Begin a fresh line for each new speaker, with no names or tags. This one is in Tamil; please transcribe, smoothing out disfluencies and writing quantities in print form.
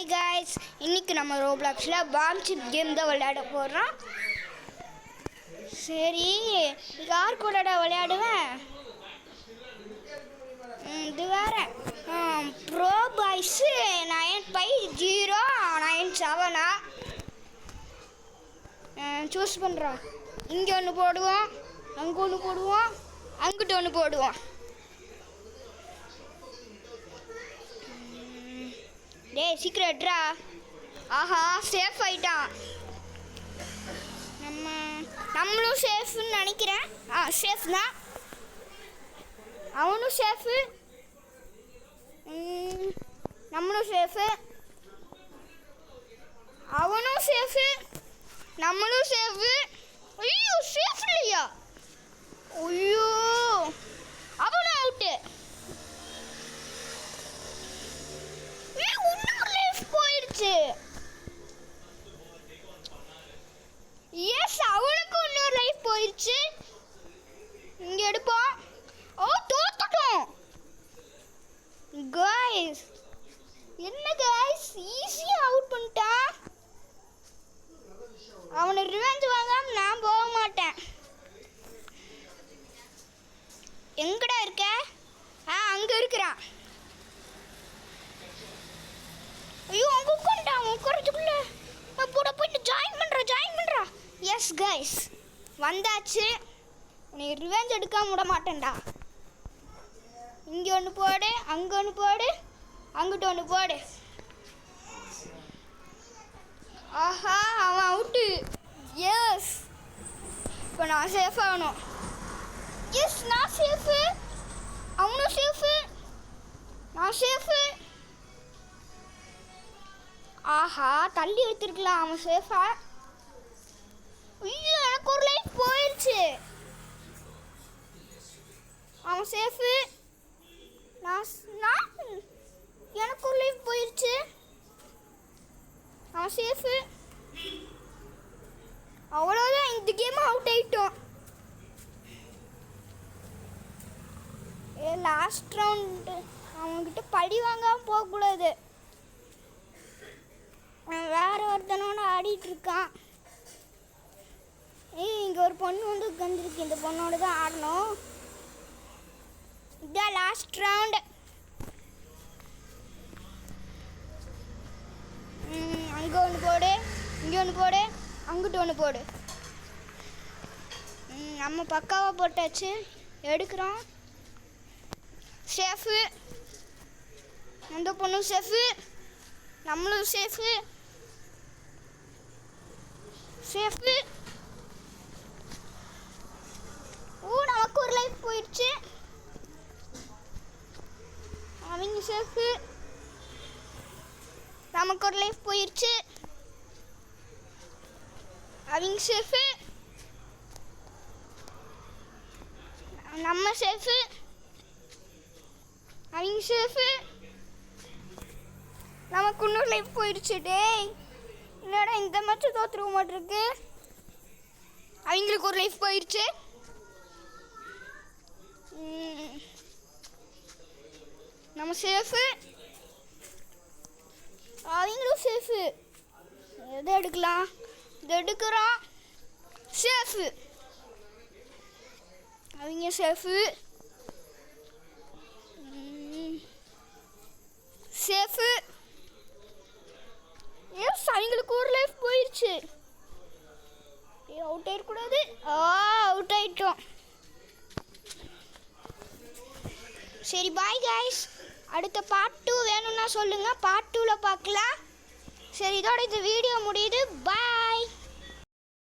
ஹாய் காய்ஸ், இன்னைக்கு நம்ம ரோப்ளாக்ஸில் பாம் சிப் கேம் தான் விளையாட போகிறோம். சரி, யார் கூடடா விளையாடுவேன்? இது வேற ப்ரோ பாய்ஸு 95097 சூஸ் பண்ணுறோம். இங்கே ஒன்று போடுவோம், அங்கே ஒன்று போடுவோம், அங்கிட்ட ஒன்று போடுவோம். டேய் சீக்கிரட்ரா. ஆஹா, சேஃப் ஆயிட்டான். நம்மளும் சேஃப்னு நினைக்கிறேன். சேஃப் தான், அவனும் சேஃபு, நம்மளும் சேஃபு, அவனும் சேஃபு, நம்மளும் சேஃபு. ஐயோ சேஃப் இல்லையா? ஐயோ அவனும் அவுட்டு. போயிடுச்சு. எஸ், அவனுக்கு இன்னொரு லைஃப் போயிடுச்சு. இங்க எடுப்போம். ஓ, தோத்துட்டோம் गाइस. என்ன गाइस, ஈஸியா அவுட் பண்ணிட்டான். அவனை ரிவெஞ்ச் வாங்காம நான் போக மாட்டேன். எங்கடா இருக்க? அங்க இருக்கிறான். ஐயோ, அங்கே உட்காந்துட்டான். உட்காரத்துக்குள்ள போட போயிட்டு ஜாயின் பண்ணுறா. எஸ் கைஸ், வந்தாச்சு. நீ ரிவெஞ்ச் எடுக்காம விட மாட்டேன்டா. இங்கே ஒன்று போடு, அங்கே ஒன்று போடு, அங்கிட்ட ஒன்று போடு. ஆஹா, அவன் அவுட்டு. எஸ், இப்போ நான் சேஃப் ஆகணும். எஸ், நான் சேஃபு, அவனும் சேஃபு, நான் சேஃபு. ஆஹா, தள்ளி எடுத்துருக்கலாம் அவன் சேஃபா. ஐயோ, எனக்கு ஒரு லைஃப் போயிடுச்சு. அவன் சேஃபு, எனக்கு ஒரு லைஃப் போயிடுச்சு. அவன் சேஃபு. அவ்வளோதான், இந்த கேம் அவுட் ஆயிட்டோம். லாஸ்ட் ரவுண்டு அவன்கிட்ட பழி வாங்காமல் போகக்கூடாது. வேற ஒருத்தனோட ஆடிட்டு இருக்கான். இங்கே ஒரு பொண்ணு வந்து உட்காந்துருக்கு. இந்த பொண்ணோட தான் ஆடணும். இதான் லாஸ்ட் ரவுண்டு. அங்கே ஒன்று போடு, இங்கே ஒன்று போடு, அங்கிட்ட ஒன்று போடு. நம்ம பக்காவாக போட்டாச்சு. எடுக்கிறோம். சேஃபு, அந்த பொண்ணும் சேஃபு, நம்மளும் சேஃபு. சேஃபு. நமக்கு ஒரு லைஃப் போயிடுச்சு. அவங்க சேஃபு, நமக்கு ஒரு லைஃப் போயிடுச்சு. அவங்க சேஃபு, நம்ம சேஃபு, அவங்க சேஃபு, நமக்கு இன்னொரு லைஃப் போயிடுச்சு. டேய், என்னடா இந்த மேட்ச் தோற்றுருக்க மாட்டிருக்கு. அவங்களுக்கு ஒரு லைஃப் போயிடுச்சு. நம்ம சேஃபு, அவங்களும் சேஃபு. எதை எடுக்கலாம்? இது எடுக்கிறோம். சேஃபு, அவங்க சேஃபு, சேஃபு. எஸ், அவங்களுக்கு ஒரு லைஃப் போயிடுச்சு. அவுட் ஆயிடக்கூடாது. அவுட் ஆயிட்டோம். சரி, பாய் கைஸ். அடுத்த பார்ட் 2 வேணும்னா சொல்லுங்கள், பார்ட் 2ல் பார்க்கலாம். சரி, இதோட இந்த வீடியோ முடியுது. பாய்.